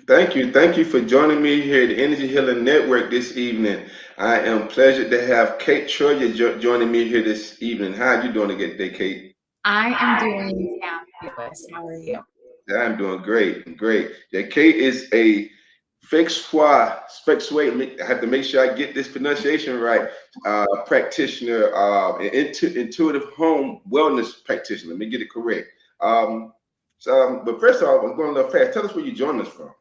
Thank you. Thank you for joining me here at the Energy Healing Network this evening. I am pleasured to have Kate Troyer joining me here this evening. How are you doing today, Kate? I am doing fabulous. How are you? Yeah, I'm doing great. Great. Yeah, Kate is a I have to make sure I get this pronunciation right. Practitioner, intuitive home wellness practitioner. Let me get it correct. Um, but first of all, I'm going a little fast. Tell us where you joined us from.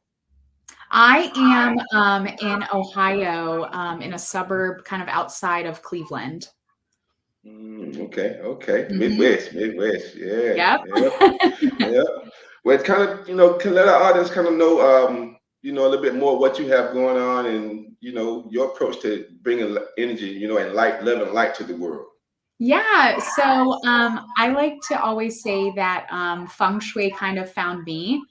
I am in Ohio, in a suburb kind of outside of Cleveland. Okay, okay. Hmm. Midwest. Yeah, Yep. yeah, yeah. Well, it kind of, can let our audience kind of know, a little bit more what you have going on and, your approach to bringing energy, and light, love and light to the world. Yeah. So I like to always say that feng shui kind of found me.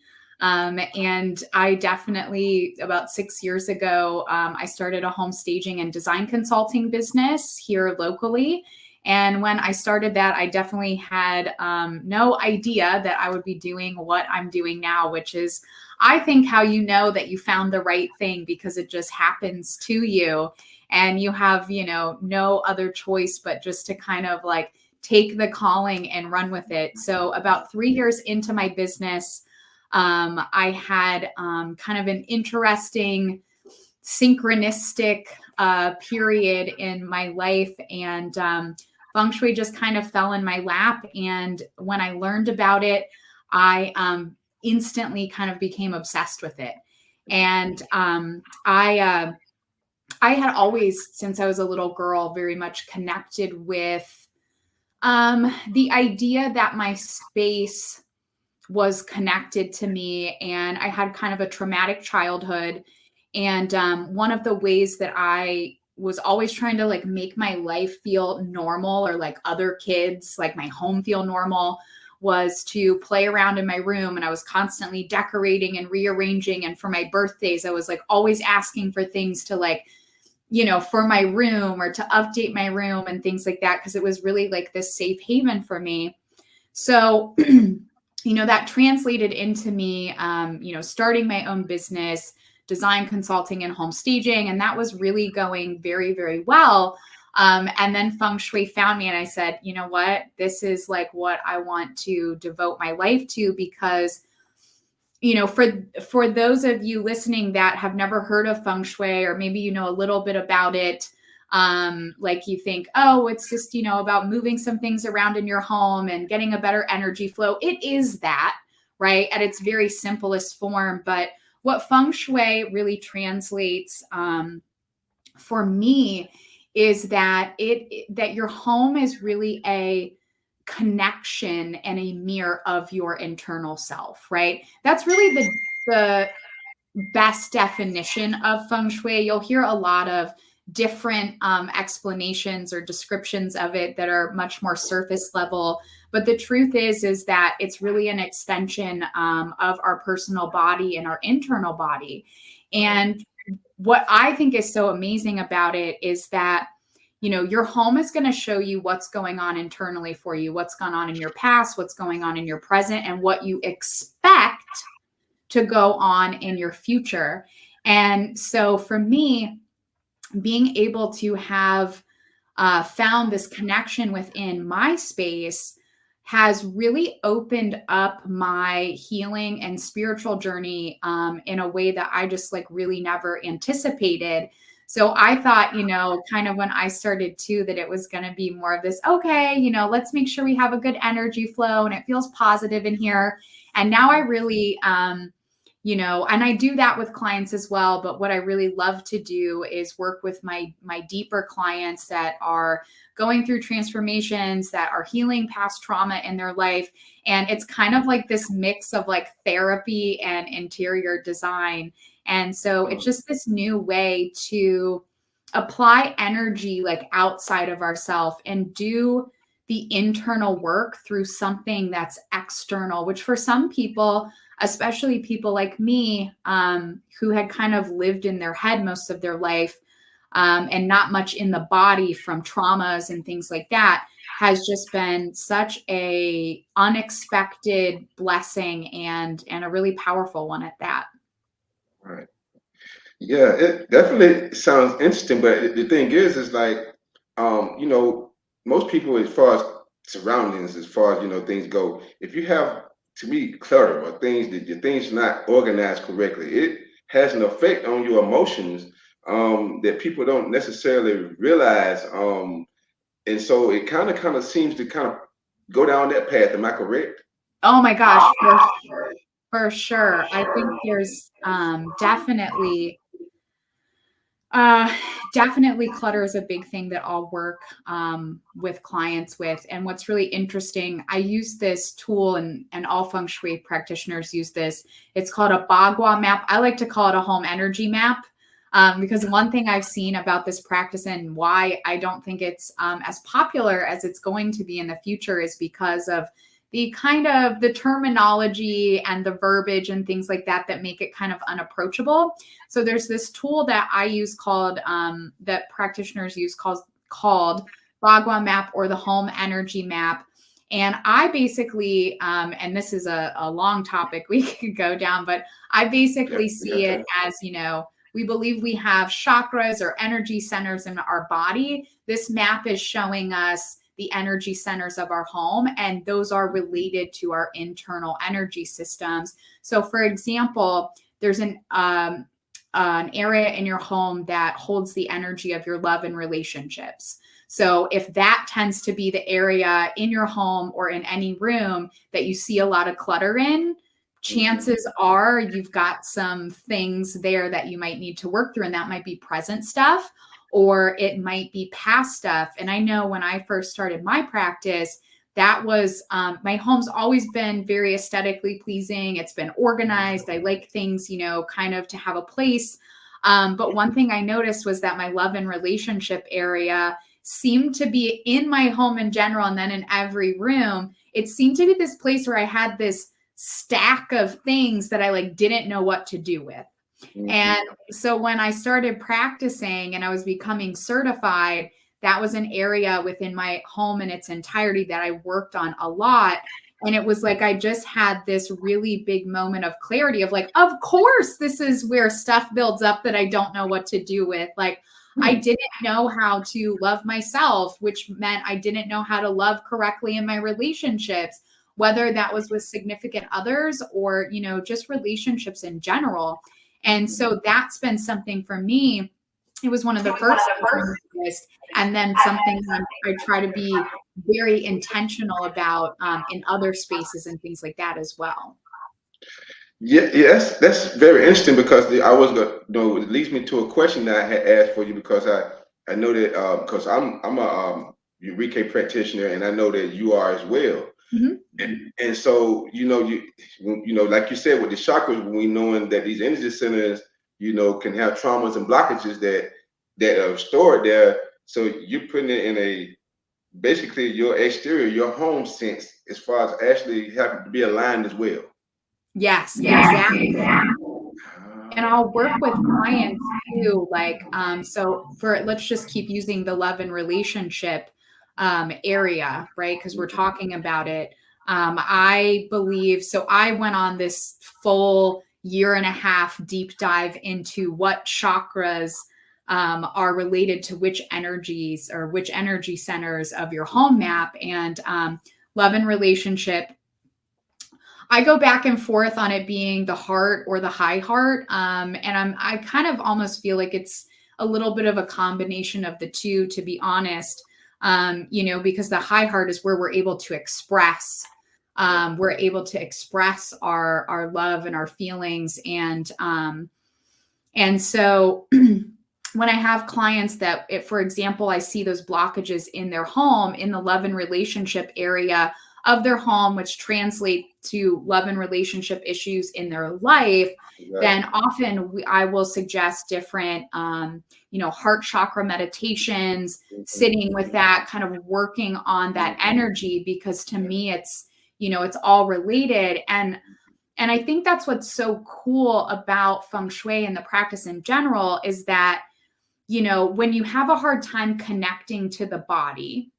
And I definitely, about 6 years ago, I started a home staging and design consulting business here locally. And when I started that, I definitely had no idea that I would be doing what I'm doing now, which is, I think, how you know that you found the right thing because it just happens to you and you have, no other choice but just to kind of like take the calling and run with it. So about 3 years into my business, I had kind of an interesting synchronistic period in my life, and feng shui just kind of fell in my lap. And when I learned about it, I instantly kind of became obsessed with it. And I had always, since I was a little girl, very much connected with the idea that my space was connected to me. And I had kind of a traumatic childhood. And one of the ways that I was always trying to like make my life feel normal, or like other kids, like my home feel normal, was to play around in my room. And I was constantly decorating and rearranging. And for my birthdays, I was like always asking for things to like, for my room or to update my room and things like that, because it was really like this safe haven for me. So, that translated into me, starting my own business, design consulting and home staging. And that was really going very, very well. And then feng shui found me, and I said, you know what, this is like what I want to devote my life to, because for those of you listening that have never heard of feng shui, or maybe you know a little bit about it, like you think, oh, it's just about moving some things around in your home and getting a better energy flow. It is that, right, at its very simplest form. But what feng shui really translates, for me, is that that your home is really a connection and a mirror of your internal self, right? That's really the best definition of feng shui. You'll hear a lot of different explanations or descriptions of it that are much more surface level. But the truth is that it's really an extension of our personal body and our internal body. Right. And what I think is so amazing about it is that your home is going to show you what's going on internally for you, what's gone on in your past, what's going on in your present, and what you expect to go on in your future. And so for me, being able to have found this connection within my space has really opened up my healing and spiritual journey in a way that I just like really never anticipated. So I thought, kind of when I started too, that it was going to be more of this, okay, let's make sure we have a good energy flow and it feels positive in here. And now I really, and I do that with clients as well. But what I really love to do is work with my deeper clients that are going through transformations, that are healing past trauma in their life. And it's kind of like this mix of like therapy and interior design. And so it's just this new way to apply energy like outside of ourselves and do the internal work through something that's external, which for some people, especially people like me, who had kind of lived in their head most of their life, and not much in the body from traumas and things like that, has just been such a unexpected blessing, and a really powerful one at that. Right. Yeah, it definitely sounds interesting, but the thing is like, you know, most people, as far as surroundings, as far as things go, if you have, to me, clutter or things that your things not organized correctly, it has an effect on your emotions that people don't necessarily realize. And so it kind of seems to kind of go down that path. Am I correct? Oh my gosh, for sure. I think there's uh, definitely clutter is a big thing that I'll work with clients with. And what's really interesting, I use this tool, and all feng shui practitioners use this. It's called a Bagua map. I like to call it a home energy map. Because one thing I've seen about this practice and why I don't think it's as popular as it's going to be in the future is because of the kind of the terminology and the verbiage and things like that that make it kind of unapproachable. So there's this tool that I use called that practitioners use called Bagua Map or the Home Energy Map. And I basically, and this is a long topic we could go down, but I basically see it as, we believe we have chakras or energy centers in our body. This map is showing us the energy centers of our home, and those are related to our internal energy systems. So, for example, there's an area in your home that holds the energy of your love and relationships. So if that tends to be the area in your home or in any room that you see a lot of clutter in, chances are you've got some things there that you might need to work through, and that might be present stuff or it might be past stuff. And I know when I first started my practice, that was my home's always been very aesthetically pleasing. It's been organized. I like things, kind of to have a place. But one thing I noticed was that my love and relationship area seemed to be in my home in general. And then in every room, it seemed to be this place where I had this stack of things that I didn't know what to do with. And so when I started practicing and I was becoming certified, that was an area within my home in its entirety that I worked on a lot. And it was like I just had this really big moment of clarity of of course, this is where stuff builds up that I don't know what to do with. I didn't know how to love myself, which meant I didn't know how to love correctly in my relationships, whether that was with significant others or, just relationships in general. And so that's been something for me. It was one of the first things, and then something I try to be very intentional about in other spaces and things like that as well. Yeah, yes, that's very interesting because I was going to, it leads me to a question that I had asked for you because I know that because I'm a Eureka practitioner and I know that you are as well. And so like you said with the chakras, we knowing that these energy centers can have traumas and blockages that are stored there. So you're putting it in a basically your exterior, your home sense, as far as actually having to be aligned as well. Yes, exactly. And I'll work with clients too, so let's just keep using the love and relationship area, right? Because we're talking about it. I believe, so I went on this full year and a half deep dive into what chakras are related to which energies or which energy centers of your home map. And love and relationship, I go back and forth on it being the heart or the high heart. And I kind of almost feel like it's a little bit of a combination of the two, to be honest, because the high heart is where we're able to express our love and our feelings. And so when I have clients that, for example, I see those blockages in their home, in the love and relationship area of their home, which translate to love and relationship issues in their life, then often I will suggest different, heart chakra meditations, sitting with that, kind of working on that energy, because to me, it's all related. And I think that's what's so cool about feng shui and the practice in general is that, when you have a hard time connecting to the body,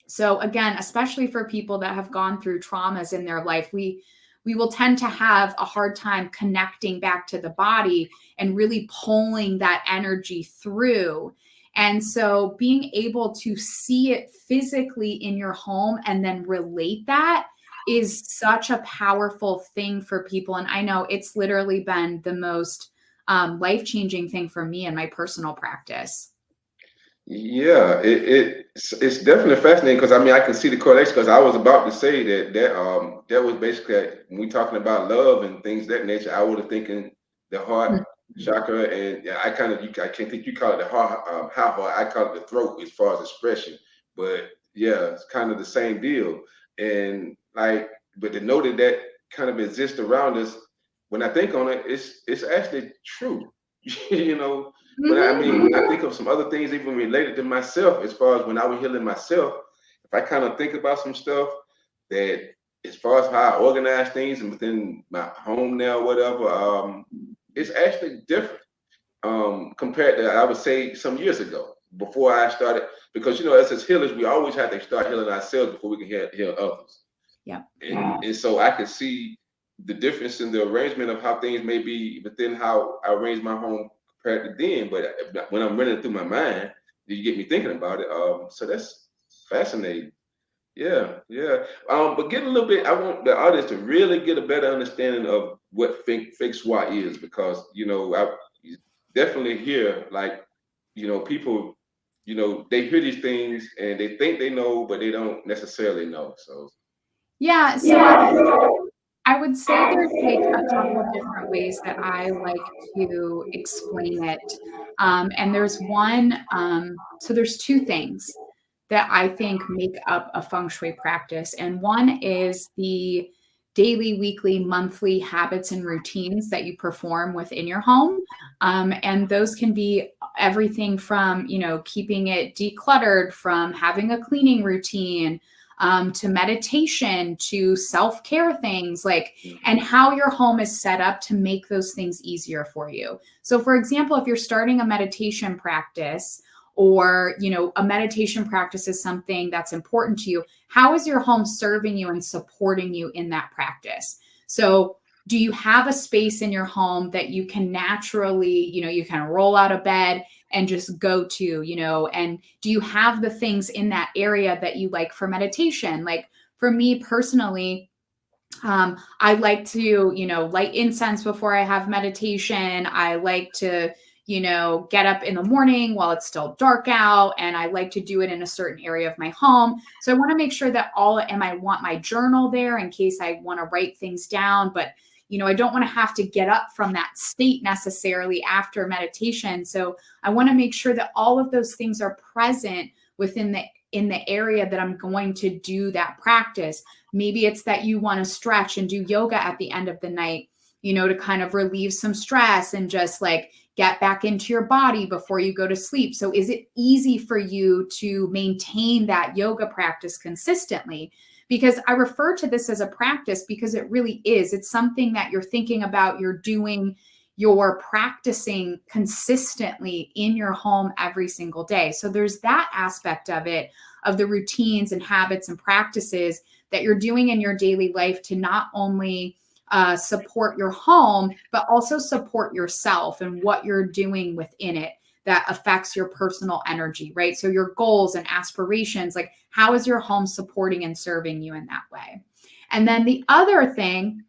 so again, especially for people that have gone through traumas in their life, we we will tend to have a hard time connecting back to the body and really pulling that energy through. And so being able to see it physically in your home and then relate that is such a powerful thing for people. And I know it's literally been the most life-changing thing for me in my personal practice. Yeah, it's definitely fascinating because I mean I can see the correlation because I was about to say that was basically when we talking about love and things of that nature. I would have thinking the heart chakra, and yeah, I can't think you call it the heart, how heart, I call it the throat as far as expression. But yeah, it's kind of the same deal. And like, but to know that kind of exists around us, when I think on it, it's actually true. You know, but I mean, when I think of some other things, even related to myself, as far as when I was healing myself, if I kind of think about some stuff that, as far as how I organize things and within my home now, whatever, it's actually different compared to, I would say, some years ago before I started. Because, you know, as healers, we always have to start healing ourselves before we can heal others. Yeah. And so I could see the difference in the arrangement of how things may be within how I arrange my home compared to then. But when I'm running through my mind, you get me thinking about it. So that's fascinating. Yeah, yeah. But get a little bit. I want the audience to really get a better understanding of what feng shui is, because you know I definitely hear like, you know, people, you know, they hear these things and they think they know, but they don't necessarily know. So Yeah. So I would say there's like a couple different ways that I like to explain it. And there's one, so there's two things that I think make up a feng shui practice. And one is the daily, weekly, monthly habits and routines that you perform within your home. And those can be everything from, you know, keeping it decluttered, from having a cleaning routine, to meditation, to self-care things, like, and how your home is set up to make those things easier for you. So for example, if you're starting a meditation practice, or, you know, a meditation practice is something that's important to you, how is your home serving you and supporting you in that practice? So do you have a space in your home that you can naturally, you know, you can roll out of bed and just go to, you know, and do you have the things in that area that you like for meditation? Like for me personally, I like to, you know, light incense before I have meditation. I like to, you know, get up in the morning while it's still dark out, and I like to do it in a certain area of my home. So I want to make sure that I want my journal there in case I want to write things down, but you know, I don't want to have to get up from that state necessarily after meditation. So I want to make sure that all of those things are present within in the area that I'm going to do that practice. Maybe it's that you want to stretch and do yoga at the end of the night, you know, to kind of relieve some stress and just like get back into your body before you go to sleep. So is it easy for you to maintain that yoga practice consistently? Because I refer to this as a practice because it really is. It's something that you're thinking about, you're doing, you're practicing consistently in your home every single day. So there's that aspect of it, of the routines and habits and practices that you're doing in your daily life to not only support your home, but also support yourself and what you're doing within it that affects your personal energy, right? So your goals and aspirations, like how is your home supporting and serving you in that way? And then the other thing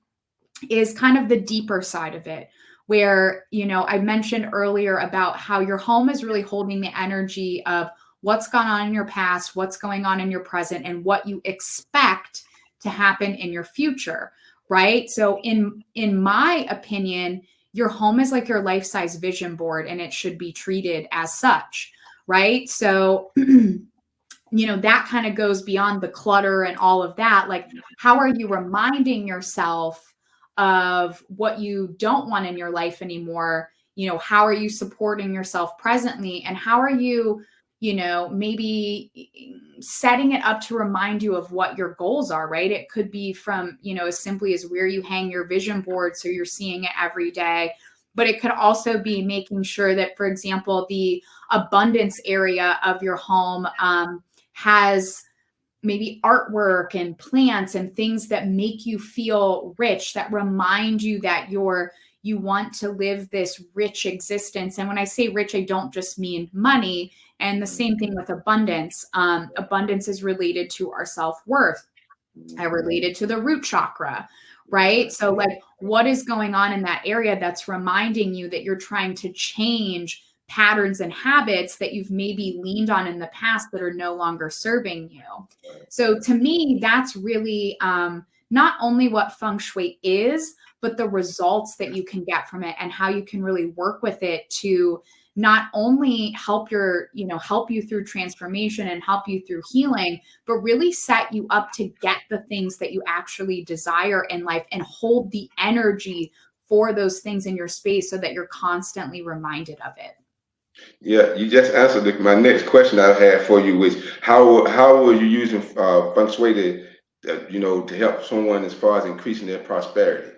is kind of the deeper side of it, where, you know, I mentioned earlier about how your home is really holding the energy of what's gone on in your past, what's going on in your present, and what you expect to happen in your future, right? So in my opinion, your home is like your life-size vision board, and it should be treated as such, right? So you know, that kind of goes beyond the clutter and all of that. Like, how are you reminding yourself of what you don't want in your life anymore? You know, how are you supporting yourself presently? And how are you, you know, maybe setting it up to remind you of what your goals are, right? It could be from, you know, as simply as where you hang your vision board, so you're seeing it every day. But it could also be making sure that, for example, the abundance area of your home has maybe artwork and plants and things that make you feel rich, that remind you that you want to live this rich existence. And when I say rich, I don't just mean money. And the same thing with abundance. Abundance is related to our self-worth. I related to the root chakra, right? So like what is going on in that area that's reminding you that you're trying to change patterns and habits that you've maybe leaned on in the past that are no longer serving you. So to me, that's really not only what feng shui is, but the results that you can get from it and how you can really work with it to not only help help you through transformation and help you through healing, but really set you up to get the things that you actually desire in life and hold the energy for those things in your space so that you're constantly reminded of it. Yeah, you just answered my next question I had for you, which how are you using feng shui to help someone as far as increasing their prosperity?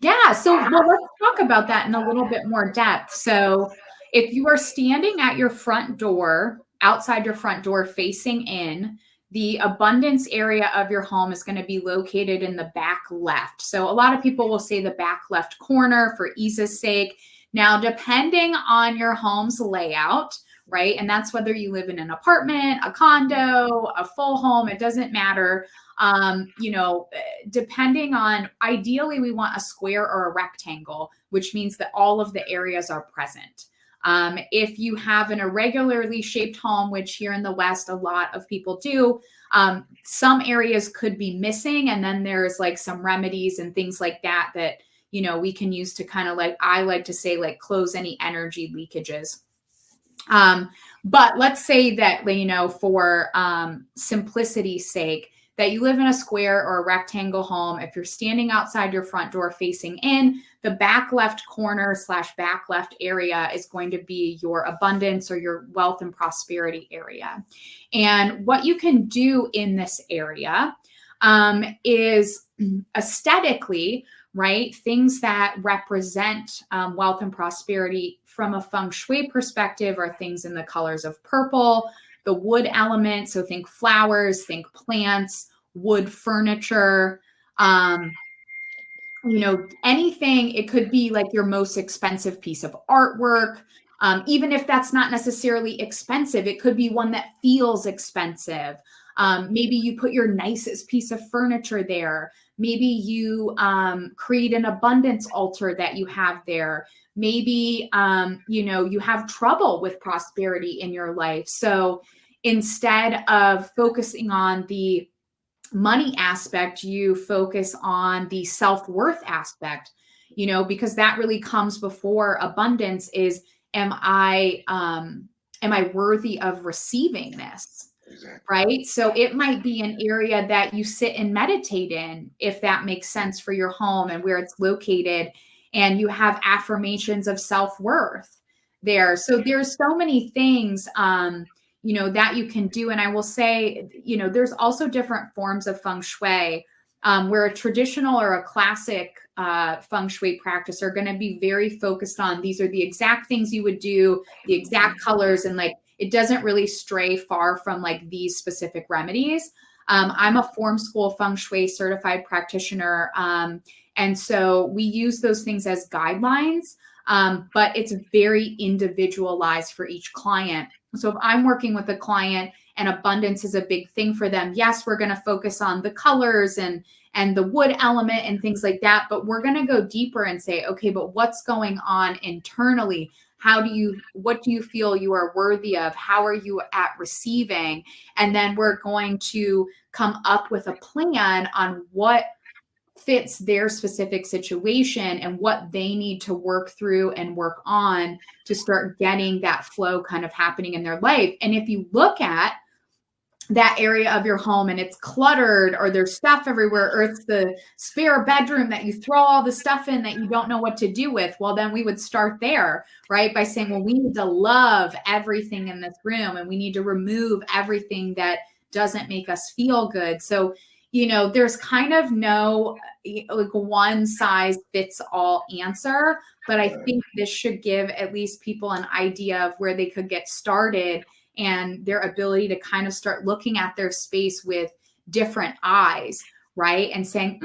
Yeah. So, well, let's talk about that in a little bit more depth. So, if you are standing at your front door, outside your front door facing in, the abundance area of your home is going to be located in the back left. So, a lot of people will say the back left corner for ease's sake. Now, depending on your home's layout, right? And that's whether you live in an apartment, a condo, a full home, it doesn't matter. Depending on, ideally, we want a square or a rectangle, which means that all of the areas are present. If you have an irregularly shaped home, which here in the West, a lot of people do, some areas could be missing. And then there's like some remedies and things like that we can use to kind of I like to say, close any energy leakages. But let's say that, for simplicity's sake, that you live in a square or a rectangle home. If you're standing outside your front door facing in, the back left corner / back left area is going to be your abundance or your wealth and prosperity area. And what you can do in this area is aesthetically, right? Things that represent wealth and prosperity from a feng shui perspective are things in the colors of purple, the wood element. So think flowers, think plants, wood furniture, anything. It could be like your most expensive piece of artwork. Even if that's not necessarily expensive, it could be one that feels expensive. Maybe you put your nicest piece of furniture there. Maybe you create an abundance altar that you have there. Maybe, you have trouble with prosperity in your life. So instead of focusing on the money aspect, you focus on the self-worth aspect, because that really comes before abundance is, am I worthy of receiving this? Exactly. Right? So it might be an area that you sit and meditate in, if that makes sense for your home and where it's located, and you have affirmations of self-worth there. So there's so many things, that you can do. And I will say, there's also different forms of feng shui, where a traditional or a classic feng shui practice are going to be very focused on, these are the exact things you would do, the exact colors, and it doesn't really stray far from these specific remedies. I'm a form school feng shui certified practitioner. And so we use those things as guidelines, but it's very individualized for each client. So if I'm working with a client and abundance is a big thing for them, yes, we're going to focus on the colors and the wood element and things like that. But we're going to go deeper and say, okay, but what's going on internally? What do you feel you are worthy of? How are you at receiving? And then we're going to come up with a plan on what fits their specific situation and what they need to work through and work on to start getting that flow kind of happening in their life. And if you look at that area of your home and it's cluttered, or there's stuff everywhere, or it's the spare bedroom that you throw all the stuff in that you don't know what to do with, well, then we would start there, right? By saying, well, we need to love everything in this room and we need to remove everything that doesn't make us feel good. So, there's kind of no one size fits all answer, but I think this should give at least people an idea of where they could get started and their ability to kind of start looking at their space with different eyes, right? And saying,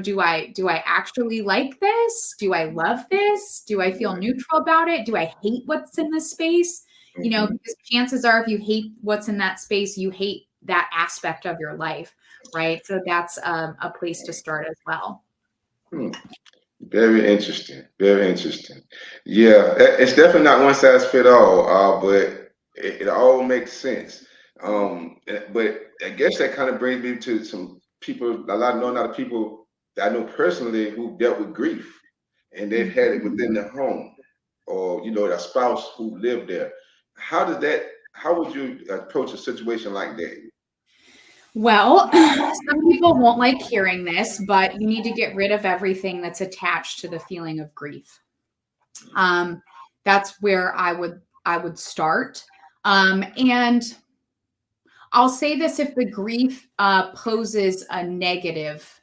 do I actually like this? Do I love this? Do I feel neutral about it? Do I hate what's in this space? Because chances are if you hate what's in that space, you hate that aspect of your life, right? So that's a place to start as well. Very interesting. Very interesting. Yeah, it's definitely not one size fit all, but it all makes sense. But I guess that kind of brings me to some people, a lot of people that I know personally who dealt with grief, and they've had it within the home, or a spouse who lived there. How would you approach a situation like that? Well, some people won't like hearing this, but you need to get rid of everything that's attached to the feeling of grief. That's where I would start. And I'll say this: if the grief poses a negative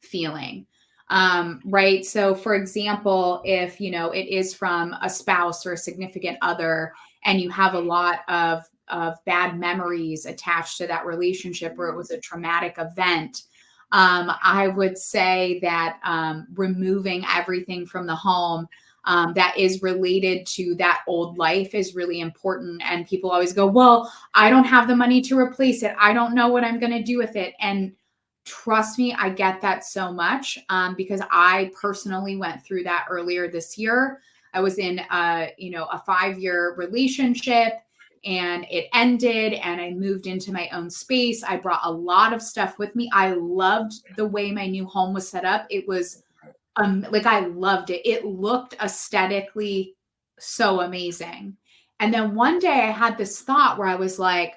feeling, right? So, for example, if it is from a spouse or a significant other, and you have a lot of bad memories attached to that relationship, or it was a traumatic event, I would say that removing everything from the home that is related to that old life is really important. And people always go, well, I don't have the money to replace it. I don't know what I'm going to do with it. And trust me, I get that so much because I personally went through that earlier this year. I was in a 5-year relationship, and it ended, and I moved into my own space. I brought a lot of stuff with me. I loved the way my new home was set up. It was I loved it. It looked aesthetically so amazing. And then one day I had this thought where I was like,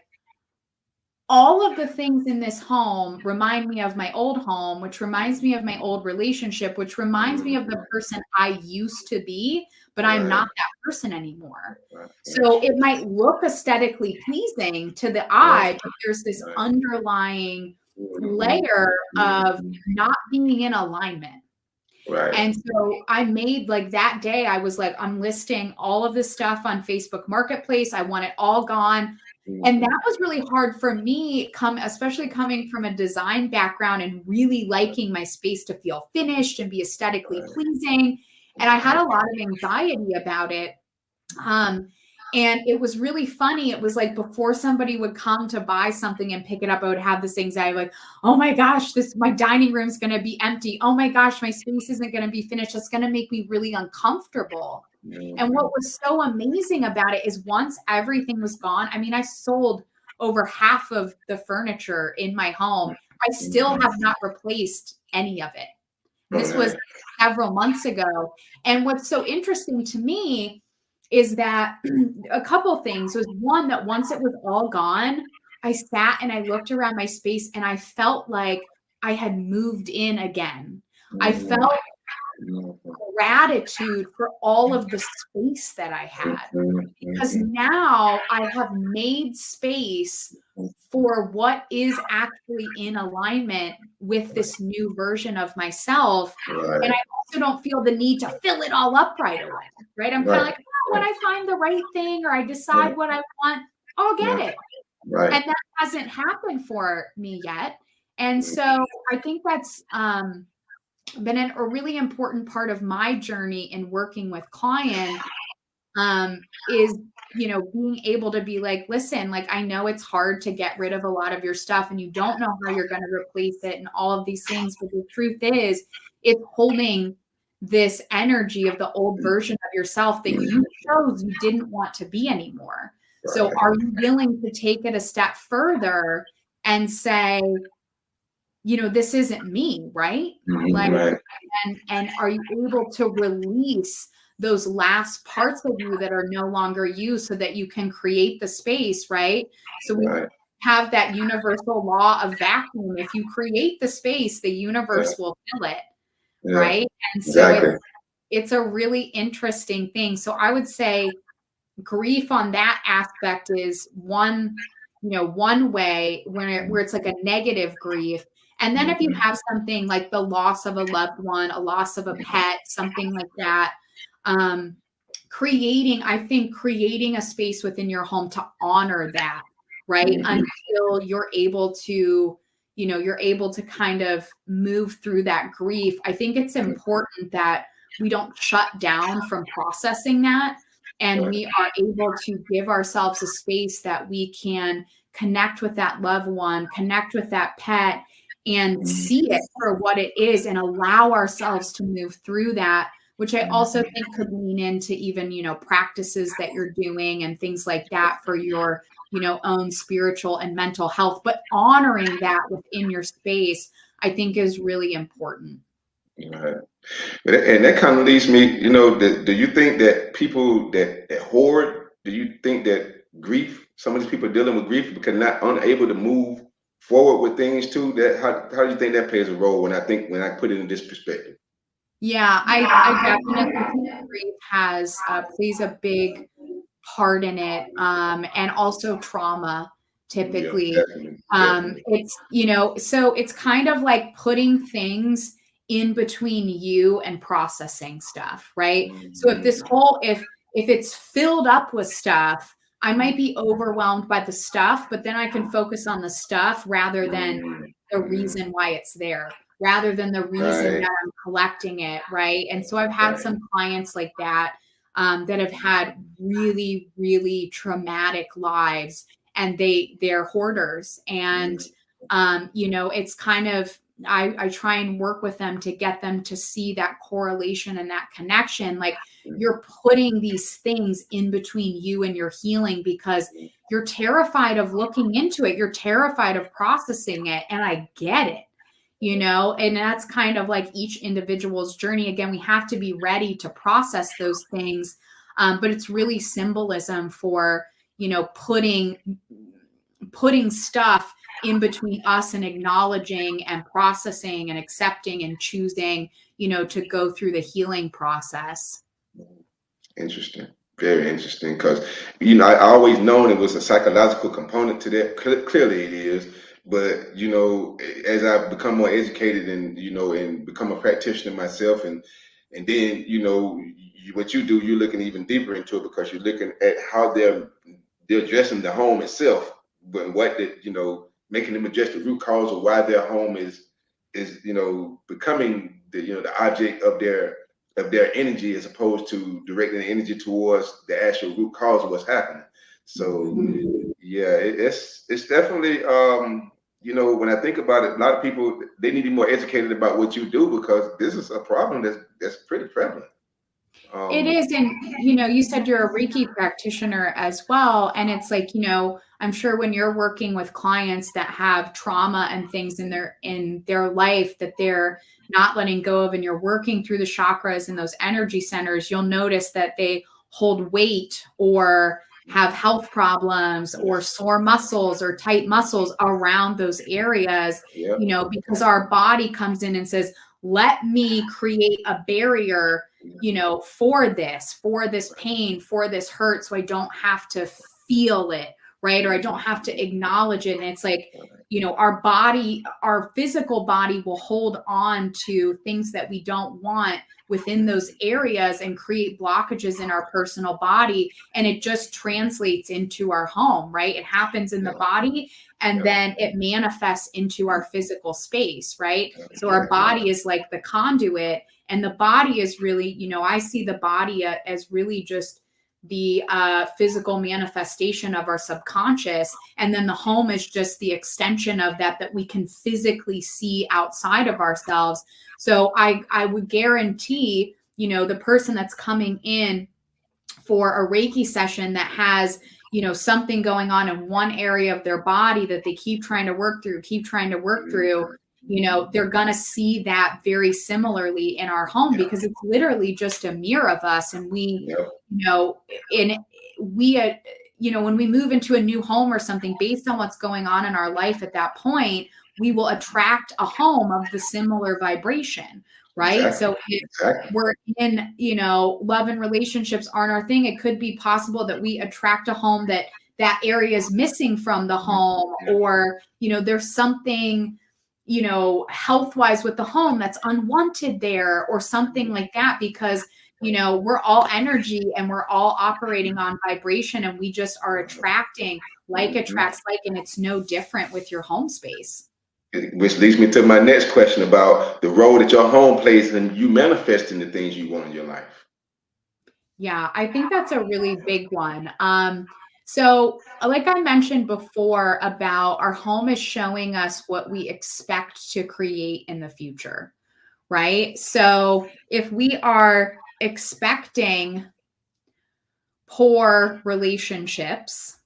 all of the things in this home remind me of my old home, which reminds me of my old relationship, which reminds me of the person I used to be, but I'm not that person anymore. So it might look aesthetically pleasing to the eye, but there's this underlying layer of not being in alignment. Right. And so I made that day, I was like, I'm listing all of this stuff on Facebook Marketplace. I want it all gone. And that was really hard for me, especially coming from a design background and really liking my space to feel finished and be aesthetically pleasing. And I had a lot of anxiety about it. And it was really funny. It was like before somebody would come to buy something and pick it up, I would have this anxiety like, oh my gosh, my dining room is going to be empty. Oh my gosh, my space isn't going to be finished. It's going to make me really uncomfortable. And what was so amazing about it is once everything was gone, I mean, I sold over half of the furniture in my home. I still have not replaced any of it. This was several months ago. And what's so interesting to me is that a couple things was one, that once it was all gone, I sat and I looked around my space and I felt like I had moved in again. I felt gratitude for all of the space that I had, because now I have made space for what is actually in alignment with this new version of myself. And I also don't feel the need to fill it all up right away, right? I'm kind of like, when I find the right thing or I decide what I want, I'll get it. And that hasn't happened for me yet. And so I think that's been a really important part of my journey in working with clients is, being able to be like, listen, I know it's hard to get rid of a lot of your stuff and you don't know how you're going to replace it and all of these things. But the truth is, it's holding this energy of the old version of yourself that you chose you didn't want to be anymore. So are you willing to take it a step further and say, this isn't me, right? And are you able to release those last parts of you that are no longer you so that you can create the space, right? So we have that universal law of vacuum. If you create the space, the universe will fill it, right? And so it's a really interesting thing. So I would say grief on that aspect is one way where it's like a negative grief. And then if you have something like the loss of a loved one, a loss of a pet, something like that, creating a space within your home to honor that, right? Until you're able to, you're able to kind of move through that grief. I think it's important that we don't shut down from processing that, and we are able to give ourselves a space that we can connect with that loved one, connect with that pet, and see it for what it is, and allow ourselves to move through that, which I also think could lean into even, practices that you're doing and things like that for your, own spiritual and mental health. But honoring that within your space, I think, is really important. Right. And that kind of leads me, do you think that people that hoard, do you think that grief, some of these people dealing with grief because not unable to move forward with things too, that how do you think that plays a role when I put it in this perspective? Yeah, I definitely think grief plays a big part in it, and also trauma typically. Yeah, definitely. So it's kind of like putting things in between you and processing stuff, right? So if it's filled up with stuff, I might be overwhelmed by the stuff, but then I can focus on the stuff rather than the reason why it's there, rather than the reason that I'm collecting it, right? And so I've had some clients like that, that have had really, really traumatic lives, and they're hoarders. And it's kind of, I try and work with them to get them to see that correlation and that connection. Like, you're putting these things in between you and your healing because you're terrified of looking into it. You're terrified of processing it. And I get it, and that's kind of like each individual's journey. Again, we have to be ready to process those things. But it's really symbolism for, putting stuff in between us and acknowledging and processing and accepting and choosing, to go through the healing process. Interesting. Very interesting. Because, I always known it was a psychological component to that. Clearly it is. But, as I've become more educated and, and become a practitioner myself, and then, what you do, you're looking even deeper into it because you're looking at how they're addressing the home itself, but making them address the root cause of why their home is becoming the object of their energy, as opposed to directing the energy towards the actual root cause of what's happening. So yeah, it's definitely when I think about it, a lot of people, they need to be more educated about what you do, because this is a problem that's pretty prevalent. It is. And, you said you're a Reiki practitioner as well. And it's like, I'm sure when you're working with clients that have trauma and things in their life that they're not letting go of, and you're working through the chakras and those energy centers, you'll notice that they hold weight or have health problems or sore muscles or tight muscles around those areas, because our body comes in and says, let me create a barrier, for this pain, for this hurt, so I don't have to feel it, right? Or I don't have to acknowledge it. And it's like, our physical body will hold on to things that we don't want within those areas and create blockages in our personal body. And it just translates into our home, right? It happens in the body, and then it manifests into our physical space, right? So our body is like the conduit, and the body is really, I see the body as really just the physical manifestation of our subconscious. And then the home is just the extension of that we can physically see outside of ourselves. So I would guarantee, the person that's coming in for a Reiki session that has, something going on in one area of their body that they keep trying to work through, they're going to see that very similarly in our home, because it's literally just a mirror of us. And we, when we move into a new home or something, based on what's going on in our life at that point, we will attract a home of the similar vibration, right? Exactly. So if we're in, love and relationships aren't our thing, it could be possible that we attract a home that area is missing from the home, or, there's something, health-wise with the home that's unwanted there, or something like that, because, we're all energy and we're all operating on vibration, and we just are attracting like attracts like, and it's no different with your home space. Which leads me to my next question about the role that your home plays in you manifesting the things you want in your life. Yeah, I think that's a really big one. So like I mentioned before about our home is showing us what we expect to create in the future, right? So if we are expecting poor relationships,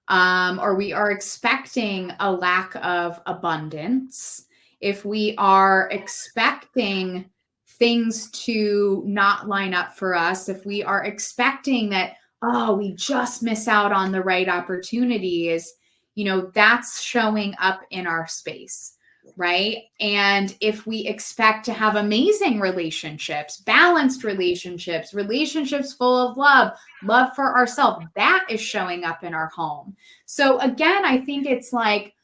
or we are expecting a lack of abundance, if we are expecting things to not line up for us, if we are expecting that, oh, we just miss out on the right opportunities, that's showing up in our space, right? And if we expect to have amazing relationships, balanced relationships, relationships full of love for ourselves, that is showing up in our home. So again, I think it's like,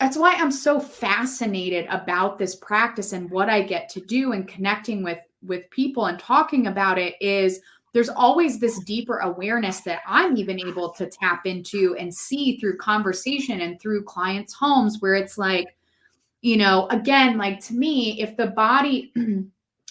that's why I'm so fascinated about this practice and what I get to do and connecting with people and talking about it is there's always this deeper awareness that I'm even able to tap into and see through conversation and through clients' homes where it's like, again, like to me, if the body,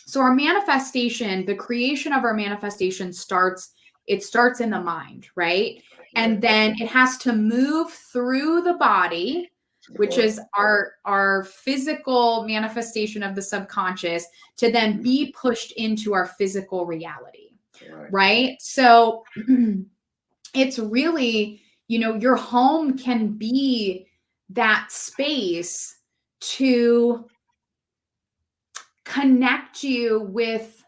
so our manifestation, the creation of our manifestation starts in the mind, right? And then it has to move through the body, which is our physical manifestation of the subconscious, to then be pushed into our physical reality, right? So it's really, your home can be that space to connect you with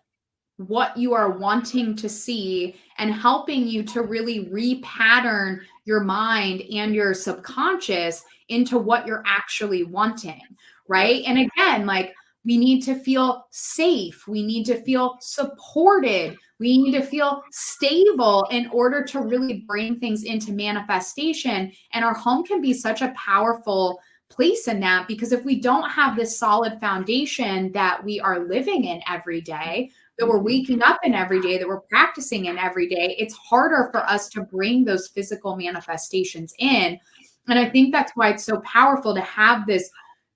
what you are wanting to see and helping you to really repattern your mind and your subconscious into what you're actually wanting, right? And again, like we need to feel safe. We need to feel supported. We need to feel stable in order to really bring things into manifestation. And our home can be such a powerful place in that, because if we don't have this solid foundation that we are living in every day, that we're waking up in every day, that we're practicing in every day, it's harder for us to bring those physical manifestations in. And I think that's why it's so powerful to have this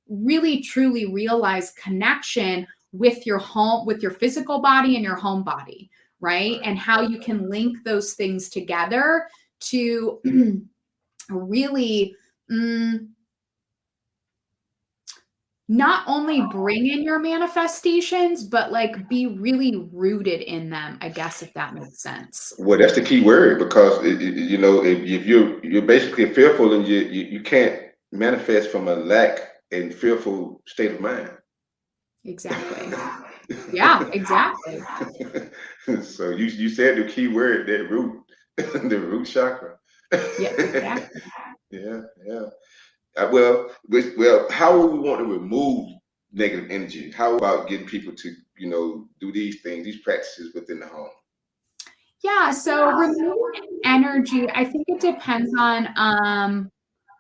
really truly realized connection with your home, with your physical body and your home body, right? And how you can link those things together to really not only bring in your manifestations, but like be really rooted in them, I guess, if that makes sense. Well, that's the key word, because if you're basically fearful, and you can't manifest from a lack and fearful state of mind. Exactly. Yeah, exactly. So you said the key word, that root, the root chakra. Yeah, exactly. Yeah. Well, how would we want to remove negative energy? How about getting people to, do these things, these practices within the home? Yeah, so removing energy, I think it depends on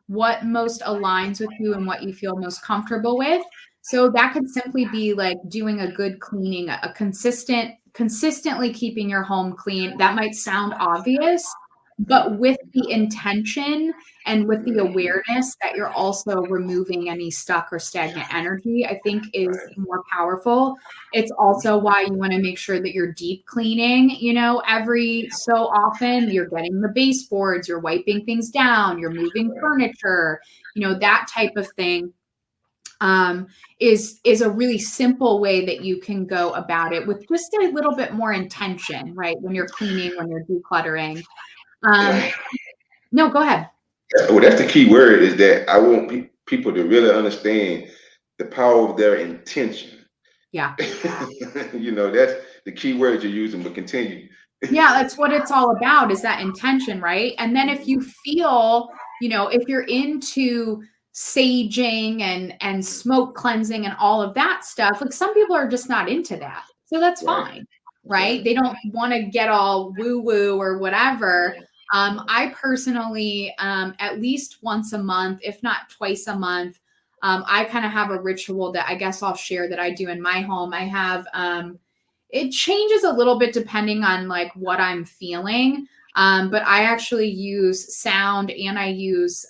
what most aligns with you and what you feel most comfortable with. So that could simply be like doing a good cleaning, a consistently keeping your home clean. That might sound obvious, but with the intention and with the awareness that you're also removing any stuck or stagnant energy, I think is more powerful. It's also why you want to make sure that you're deep cleaning, every so often. You're getting the baseboards, you're wiping things down, you're moving furniture, that type of thing. Is a really simple way that you can go about it with just a little bit more intention, right? When you're cleaning, when you're decluttering. No, go ahead. Well, that's the key word, is that I want people to really understand the power of their intention. Yeah. That's the key word you're using, but continue. Yeah, that's what it's all about, is that intention, right? And then if you feel, if you're into saging and smoke cleansing and all of that stuff, like some people are just not into that. So that's fine, right? They don't want to get all woo-woo or whatever. I personally, at least once a month, if not twice a month, I kind of have a ritual that I guess I'll share that I do in my home. I have It changes a little bit depending on like what I'm feeling. But I actually use sound and I use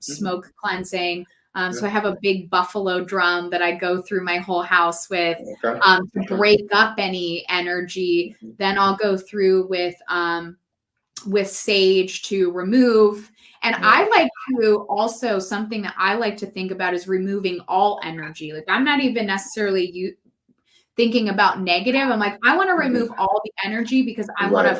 smoke cleansing. So I have a big buffalo drum that I go through my whole house with to break up any energy. Then I'll go through with sage to remove. And I like to also, something that I like to think about is removing all energy. Like I'm not even necessarily thinking about negative. I'm like, I want to remove all the energy because I want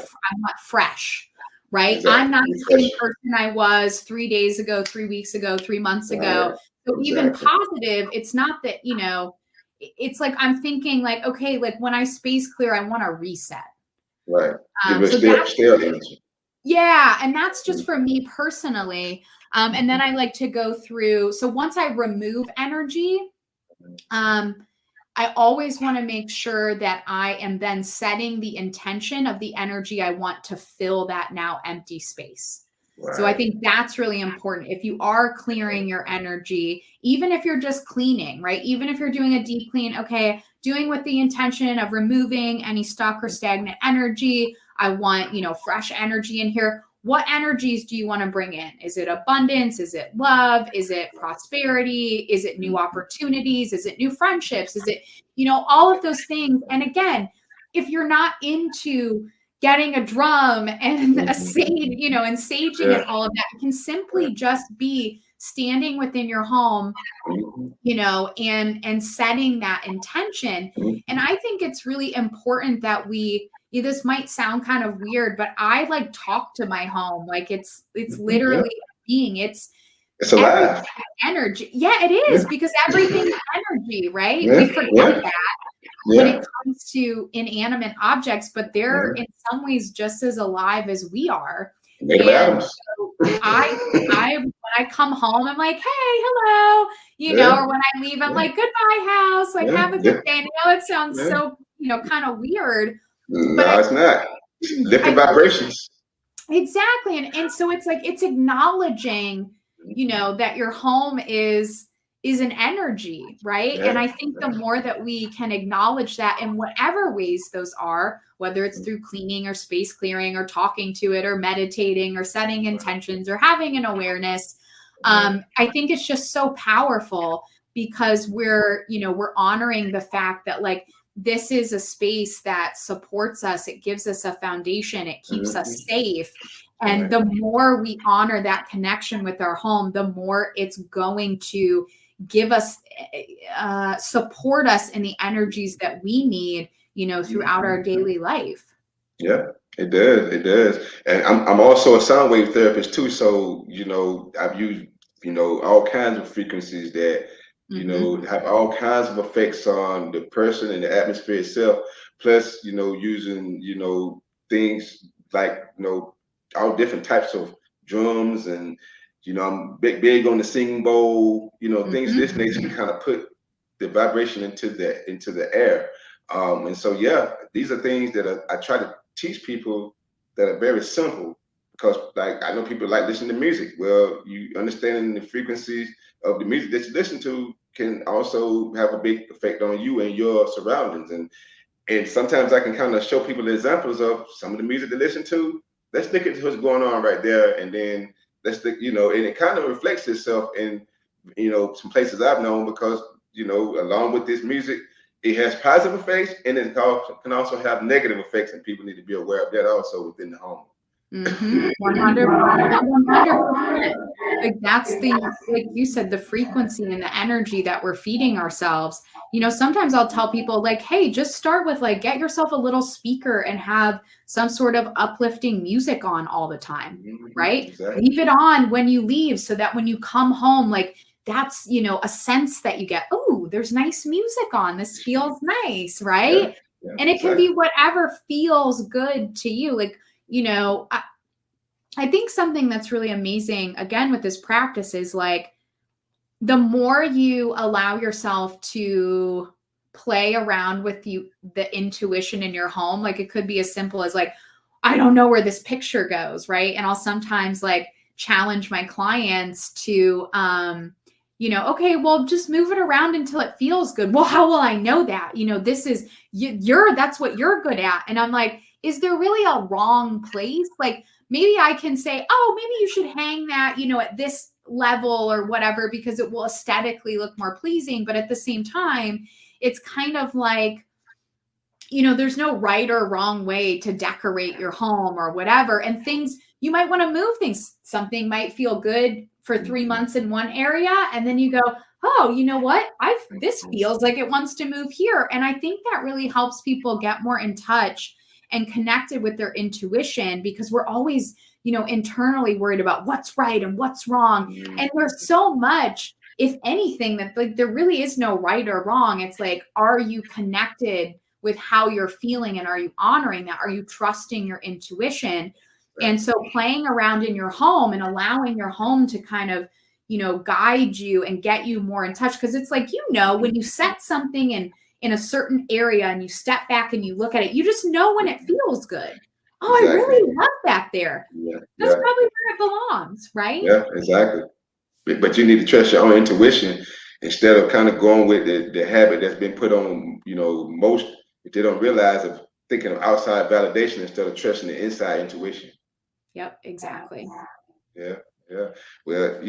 fresh, right? Exactly. I'm not the same person I was 3 days ago, 3 weeks ago, 3 months ago. So even positive, it's not that, you know, it's like, I'm thinking like, okay, like when I space clear, I want to reset. Right. So stale energy. Yeah. And that's just for me personally. And then I like to go through. So once I remove energy, I always want to make sure that I am then setting the intention of the energy I want to fill that now empty space. Right. So I think that's really important. If you are clearing your energy, even if you're just cleaning, right? Even if you're doing a deep clean, okay, doing with the intention of removing any stuck or stagnant energy. I want, you know, fresh energy in here. What energies do you want to bring in? Is it abundance? Is it love? Is it prosperity? Is it new opportunities? Is it new friendships? Is it, you know, all of those things? And again, if you're not into getting a drum and a sage, you know, and saging and all of that, it can simply just be standing within your home, you know, and setting that intention. And I think it's really important that this might sound kind of weird, but I like talk to my home. Like it's literally a being. It's alive. Energy. Yeah, it is because everything's energy, right? We forget that when it comes to inanimate objects, but they're in some ways just as alive as we are. And so I when I come home, I'm like, hey, hello, you know, or when I leave, I'm like, goodbye, house, like have a good day. And I know it sounds so, you know, kind of weird. No, it's not. Different vibrations. Exactly. And so it's like, it's acknowledging, you know, that your home is an energy, right? And I think the more that we can acknowledge that in whatever ways those are, whether it's through cleaning or space clearing or talking to it or meditating or setting intentions or having an awareness, I think it's just so powerful because we're honoring the fact that like, this is a space that supports us. It gives us a foundation. It keeps us safe. And the more we honor that connection with our home, the more it's going to give us, support us in the energies that we need, you know, throughout our daily life. Yeah, it does. It does. And I'm also a sound wave therapist too. So, you know, I've used, you know, all kinds of frequencies that, you know, have all kinds of effects on the person and the atmosphere itself. Plus, you know, using, you know, things like, you know, all different types of drums and, you know, I'm big on the singing bowl, you know, things of this nature to kind of put the vibration into the air. And so, yeah, these are things that I try to teach people that are very simple because like, I know people like listening to music. Well, you understanding the frequencies of the music that you listen to can also have a big effect on you and your surroundings. And sometimes I can kind of show people examples of some of the music to listen to. Let's look at what's going on right there. And then let's look, you know, and it kind of reflects itself in, you know, some places I've known because, you know, along with this music, it has positive effects and it can also have negative effects. And people need to be aware of that also within the home. 100%. Like that's like you said, the frequency and the energy that we're feeding ourselves. You know, sometimes I'll tell people like, hey, just start with like, get yourself a little speaker and have some sort of uplifting music on all the time, right? Exactly. Leave it on when you leave so that when you come home, like that's, you know, a sense that you get, oh, there's nice music on. This feels nice, right? Yeah, and it can be whatever feels good to you. Like, you know, I think something that's really amazing, again, with this practice is like, the more you allow yourself to play around with the intuition in your home, like it could be as simple as like, I don't know where this picture goes, right? And I'll sometimes like challenge my clients to, okay, well, just move it around until it feels good. Well, how will I know that? This is that's what you're good at. And I'm like, is there really a wrong place? Like maybe I can say, oh, maybe you should hang that, at this level or whatever, because it will aesthetically look more pleasing. But at the same time, it's kind of like, there's no right or wrong way to decorate your home or whatever. And things, you might want to move things. Something might feel good for 3 months in one area. And then you go, oh, you know what? This feels like it wants to move here. And I think that really helps people get more in touch and connected with their intuition, because we're always, internally worried about what's right and what's wrong. And there's so much, if anything, that like there really is no right or wrong. It's like, are you connected with how you're feeling, and are you honoring that? Are you trusting your intuition? And so playing around in your home and allowing your home to kind of, guide you and get you more in touch. Because it's like, when you set something in a certain area and you step back and you look at it, you just know when it feels good. Oh, exactly. I really love that there. Yeah. That's probably where it belongs, right? Yeah, exactly. But you need to trust your own intuition instead of kind of going with the habit that's been put on, most, if they don't realize, of thinking of outside validation instead of trusting the inside intuition. Yep, exactly. Yeah. Well,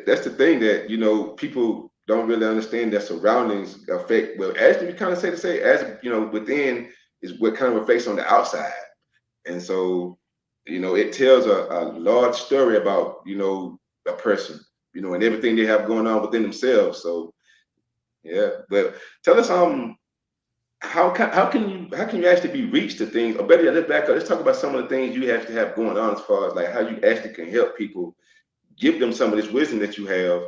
that's the thing that, people don't really understand, that surroundings affect, well, as we kind of say, as, within is what kind of reflects on the outside. And so, it tells a large story about, a person, and everything they have going on within themselves. So, yeah. But tell us, how can you actually be reached to things, or better yet, let's back up. Let's talk about some of the things you have to have going on, as far as like how you actually can help people, give them some of this wisdom that you have,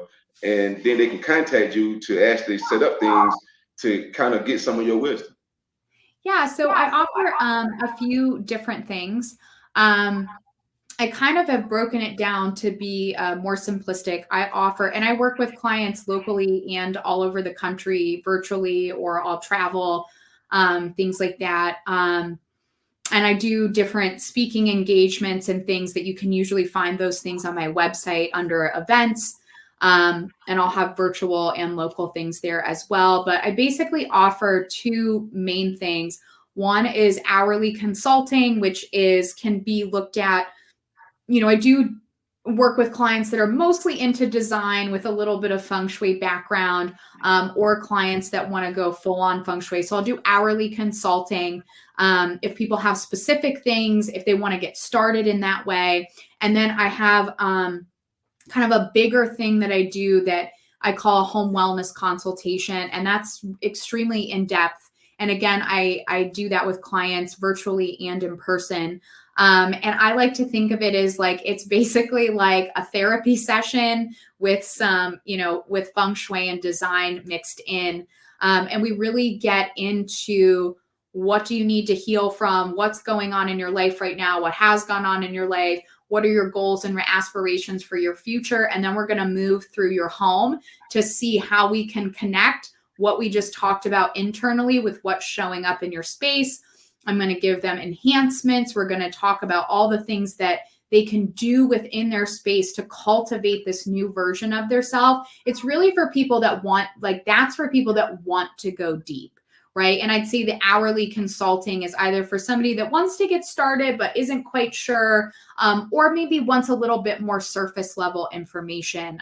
and then they can contact you to actually set up things to kind of get some of your wisdom. Yeah, so I offer a few different things. I kind of have broken it down to be more simplistic. I offer, and I work with clients locally and all over the country, virtually, or I'll travel, things like that. And I do different speaking engagements and things that you can usually find those things on my website under events. And I'll have virtual and local things there as well. But I basically offer two main things. One is hourly consulting, which can be looked at. I do work with clients that are mostly into design with a little bit of feng shui background, or clients that want to go full on feng shui. So I'll do hourly consulting. If people have specific things, if they want to get started in that way. And then I have kind of a bigger thing that I do that I call a home wellness consultation. And that's extremely in depth. And again, I do that with clients virtually and in person. And I like to think of it as like, it's basically like a therapy session with some, with feng shui and design mixed in. And we really get into, what do you need to heal from? What's going on in your life right now? What has gone on in your life? What are your goals and aspirations for your future? And then we're going to move through your home to see how we can connect what we just talked about internally with what's showing up in your space. I'm going to give them enhancements. We're going to talk about all the things that they can do within their space to cultivate this new version of their self. It's really for people that that's for people that want to go deep. Right. And I'd say the hourly consulting is either for somebody that wants to get started, but isn't quite sure, or maybe wants a little bit more surface level information.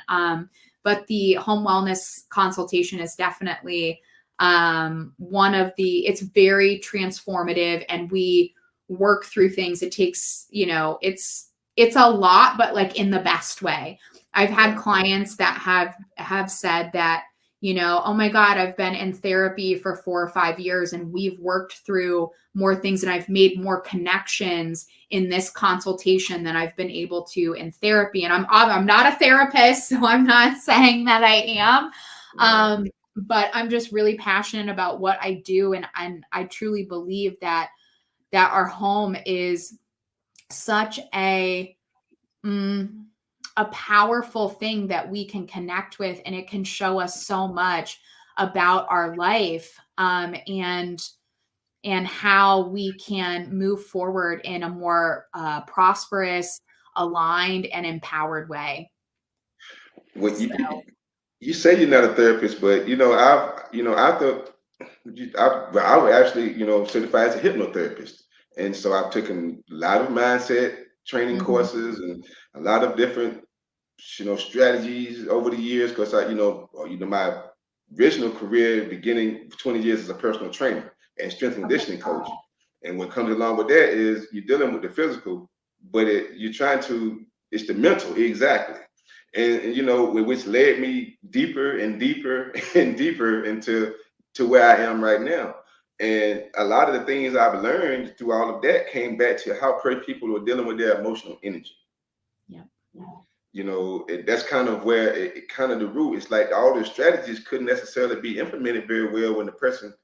But the home wellness consultation is definitely it's very transformative, and we work through things. It takes, it's a lot, but like in the best way. I've had clients that have said that, oh my God, I've been in therapy for 4 or 5 years, and we've worked through more things, and I've made more connections in this consultation than I've been able to in therapy. And I'm not a therapist, so I'm not saying that I am. But I'm just really passionate about what I do. And I truly believe that our home is such a powerful thing that we can connect with, and it can show us so much about our life, and how we can move forward in a more prosperous, aligned, and empowered way. You say you're not a therapist, but after I was actually, certified as a hypnotherapist. And so I've taken a lot of mindset training Mhm. courses and a lot of different, strategies over the years. Because my original career beginning 20 years as a personal trainer and strength and Okay. conditioning coach. And what comes along with that is you're dealing with the physical, but you're trying to, it's the mental, exactly. And which led me deeper and deeper and deeper into to where I am right now. And a lot of the things I've learned through all of that came back to how people are dealing with their emotional energy. Yeah. That's kind of where it kind of the root. It's like all the strategies couldn't necessarily be implemented very well when the person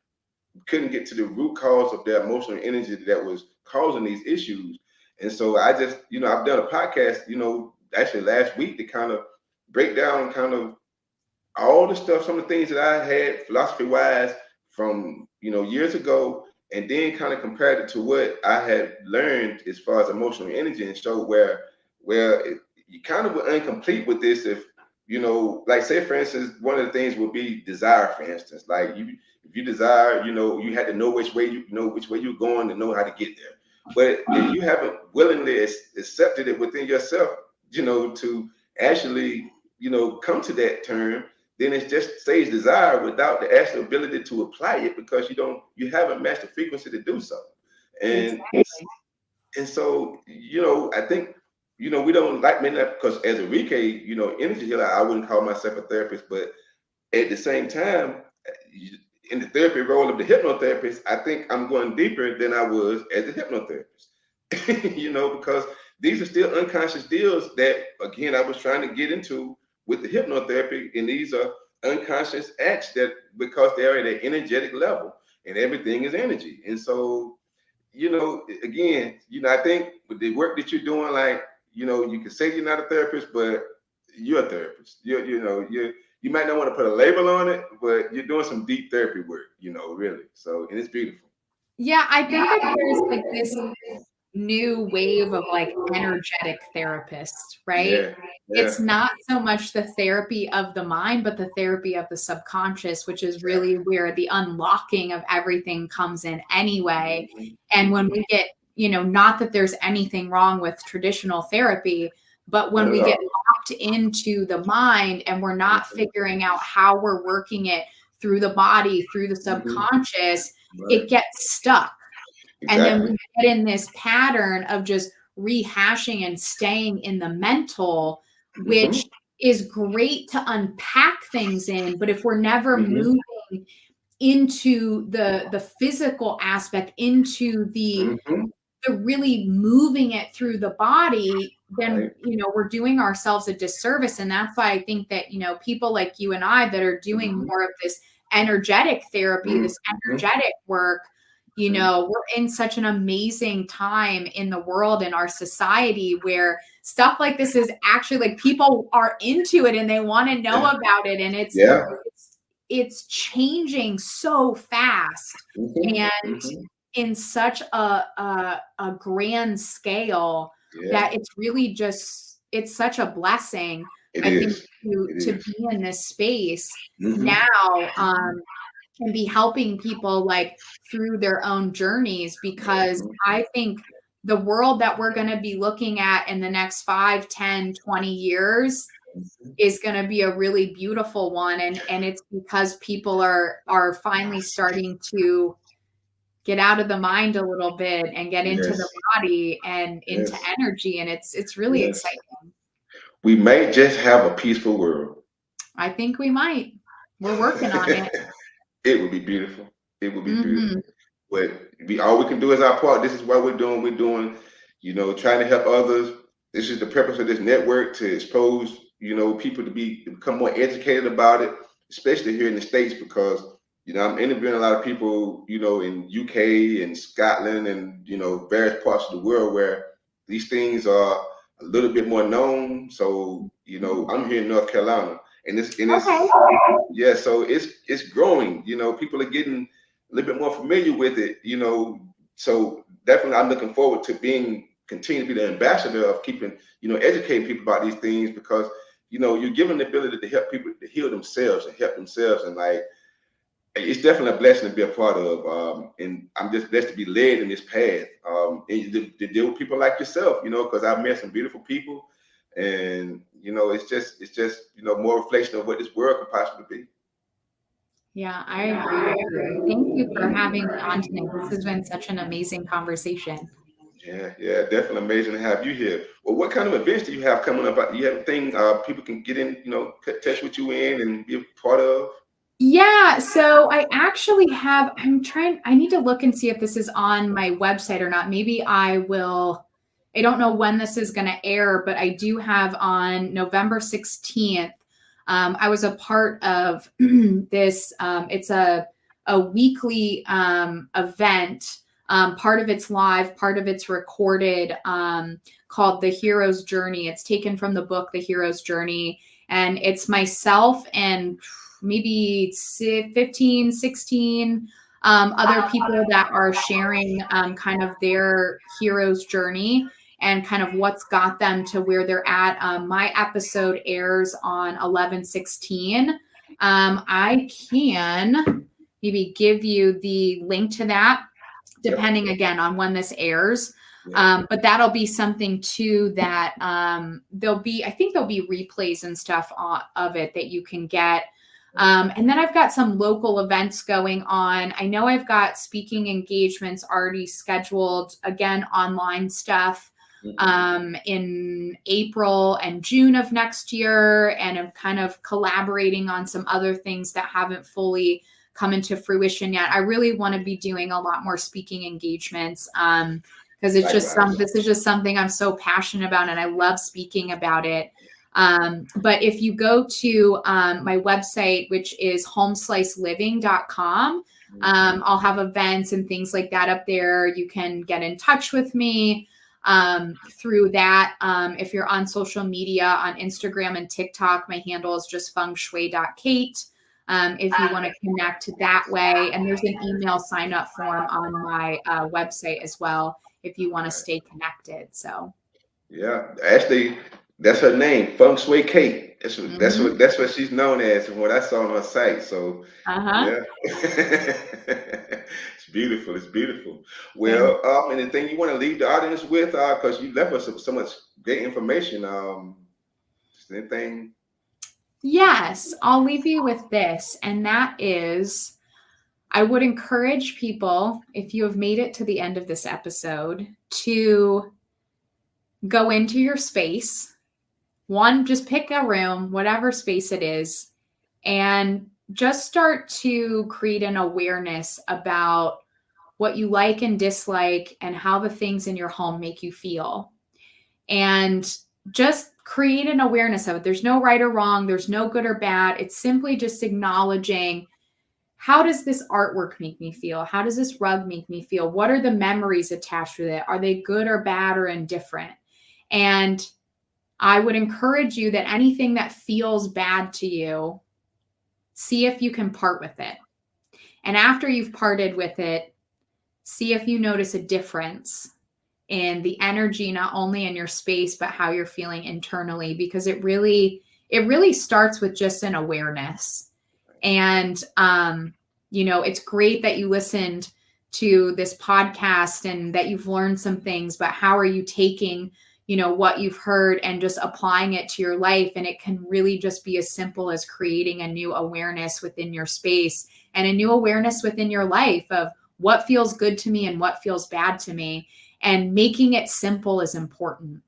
couldn't get to the root cause of their emotional energy that was causing these issues. And so I just, I've done a podcast, actually last week to kind of break down kind of all the stuff, some of the things that I had philosophy wise from, years ago, and then kind of compared it to what I had learned as far as emotional energy and show you kind of were incomplete with this like say for instance, one of the things would be desire, for instance, like if you desire, you had to know which way you're going to know how to get there. But if you haven't willingly accepted it within yourself, to actually, come to that term, then it just stays desire without the actual ability to apply it because you haven't matched the frequency to do so. And Exactly. and so, I think, we don't like men because as a Reiki, energy healer, I wouldn't call myself a therapist, but at the same time, in the therapy role of the hypnotherapist, I think I'm going deeper than I was as a hypnotherapist. Because these are still unconscious deals that, again, I was trying to get into with the hypnotherapy, and these are unconscious acts that because they're at an energetic level, and everything is energy. And so, again, I think with the work that you're doing, like, you can say you're not a therapist, but you're a therapist. You might not want to put a label on it, but you're doing some deep therapy work, really. So, and it's beautiful. Yeah, I think that there's like this new wave of like energetic therapists, right? Yeah, It's yeah, not so much the therapy of the mind, but the therapy of the subconscious, which is really exactly. where the unlocking of everything comes in anyway. Mhm, And when mhm. we get, not that there's anything wrong with traditional therapy, but when Not at we get all. locked into the mind and we're not Mhm, figuring out how we're working it through the body, through the mhm. subconscious, Right. it gets stuck. And then Exactly. we get in this pattern of just rehashing and staying in the mental, which Hmm. is great to unpack things in. But if we're never Hmm. moving into the physical aspect, into Hmm. the really moving it through the body, then Right. we're doing ourselves a disservice. And that's why I think that people like you and I that are doing Hmm. more of this energetic therapy, Hmm. this energetic work, Hmm. we're in such an amazing time in the world, in our society, where stuff like this is actually like people are into it and they want to know Yeah. about it, and it's Yeah. it's it's changing so fast Hmm. and Hmm. in such a grand scale Yeah. that it's really just it's such a blessing, It I think, is. to It to is. be in this space Hmm. now, and be helping people like through their own journeys, because Hmm. I think the world that we're going to be looking at in the next 5, 10, 20 years is going to be a really beautiful one, and it's because people are finally starting to get out of the mind a little bit and get into the Yes. body and into Yes. energy, and it's really Yes. exciting. We may just have a peaceful world. I think we might. We're working on it. It would be beautiful. It would be Mhm. beautiful. But all we can do is our part. This is what we're doing. We're doing, trying to help others. This is the purpose of this network, to expose, people to become more educated about it, especially here in the States, because I'm interviewing a lot of people, in UK and Scotland and various parts of the world where these things are a little bit more known. So, I'm here in North Carolina, and it's Okay. yeah, so it's growing. People are getting a little bit more familiar with it. So definitely, I'm looking forward to continue to be the ambassador of keeping, educating people about these things, because you're given the ability to help people to heal themselves and help themselves. And like, it's definitely a blessing to be a part of. And I'm just blessed to be led in this path. And to deal with people like yourself, because I've met some beautiful people, and it's just more reflection of what this world could possibly be. Yeah, I agree with you. Thank you for having me on tonight. This has been such an amazing conversation. Yeah, definitely amazing to have you here. Well, what kind of events do you have coming up? Do you have anything people can get in, touch with you in and be a part of? Yeah, so I actually have, I need to look and see if this is on my website or not. Maybe I don't know when this is going to air, but I do have on November 16th. I was a part of this, it's a weekly event. Part of it's live, part of it's recorded, called The Hero's Journey. It's taken from the book, The Hero's Journey. And it's myself and maybe 15, 16 other people that are sharing kind of their hero's journey and kind of what's got them to where they're at. My episode airs on 11/16. I can maybe give you the link to that, depending again on when this airs. But that'll be something too that I think there'll be replays and stuff of it that you can get. And then I've got some local events going on. I know I've got speaking engagements already scheduled, again, online stuff in April and June of next year. And I'm kind of collaborating on some other things that haven't fully come into fruition yet. I really want to be doing a lot more speaking engagements because this is just something I'm so passionate about and I love speaking about it. But if you go to my website, which is homesliceliving.com, I'll have events and things like that up there. You can get in touch with me through that. If you're on social media, on Instagram and TikTok, my handle is just fengshui.kate. If you want to connect that way. And there's an email sign up form on my website as well, if you want to stay connected. So. Yeah, actually, that's her name, Feng Shui Kate. That's what she's known as from what I saw on her site. So yeah. It's beautiful. It's beautiful. Well, anything you want to leave the audience with, because you left us so much great information. Anything? Yes, I'll leave you with this, and that is, I would encourage people, if you have made it to the end of this episode, to go into your space. One, just pick a room, whatever space it is, and just start to create an awareness about what you like and dislike and how the things in your home make you feel. And just create an awareness of it. There's no right or wrong. There's no good or bad. It's simply just acknowledging, how does this artwork make me feel? How does this rug make me feel? What are the memories attached with it? Are they good or bad or indifferent? And I would encourage you that anything that feels bad to you, see if you can part with it. And after you've parted with it, see if you notice a difference in the energy, not only in your space, but how you're feeling internally, because it really starts with just an awareness. And, it's great that you listened to this podcast and that you've learned some things, but how are you taking, what you've heard and just applying it to your life? And it can really just be as simple as creating a new awareness within your space and a new awareness within your life of what feels good to me and what feels bad to me. And making it simple is important.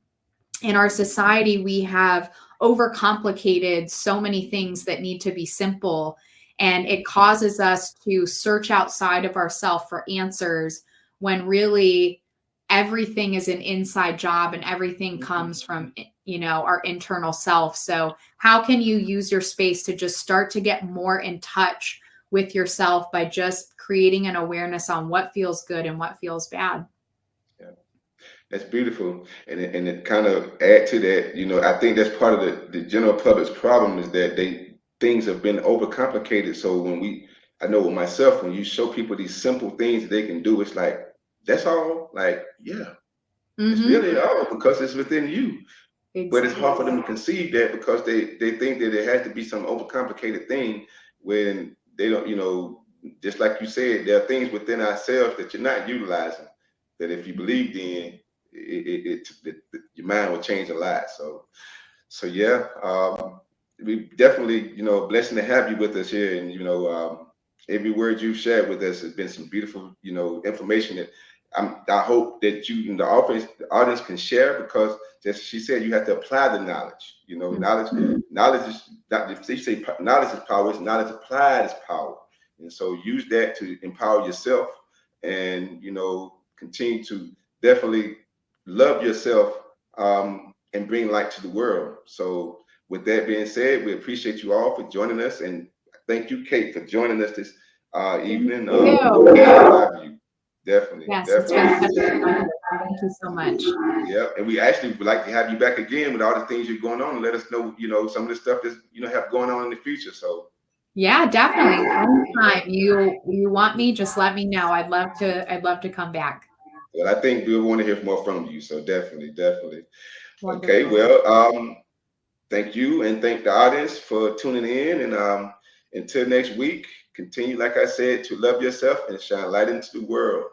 In our society, we have overcomplicated so many things that need to be simple. And it causes us to search outside of ourselves for answers when really everything is an inside job and everything comes from, our internal self. So how can you use your space to just start to get more in touch with yourself by just creating an awareness on what feels good and what feels bad? That's beautiful. And it kind of add to that, I think that's part of the general public's problem is that things have been overcomplicated. So I know with myself, when you show people these simple things they can do, it's like, that's all. Like, yeah, it's really all because it's within you. But it's hard for Exactly. them to conceive that because they think that it has to be some overcomplicated thing when they don't, just like you said, there are things within ourselves that you're not utilizing. That if you believed in, your mind will change a lot. So yeah, we definitely, blessing to have you with us here, and every word you've shared with us has been some beautiful, information that I hope that you and the audience can share, because just she said you have to apply the knowledge. Knowledge is not. If they say knowledge is power, it's knowledge applied is power, and so use that to empower yourself, and continue to definitely love yourself, and bring light to the world. So with that being said, we appreciate you all for joining us, and thank you, Kate, for joining us this Thank evening. you. Love you. Definitely, Yes, it's been such a definitely. pleasure. Thank you so much. Yeah, and we actually would like to have you back again with all the things you're going on, and let us know, some of the stuff that's have going on in the future. So, Yeah, definitely. Anytime you want me, just let me know. I'd love to come back. well, I think we'll want to hear more from you. So definitely, definitely. Okay, Wonderful. well, thank you, and thank the audience for tuning in. And until next week, continue, like I said, to love yourself and shine light into the world.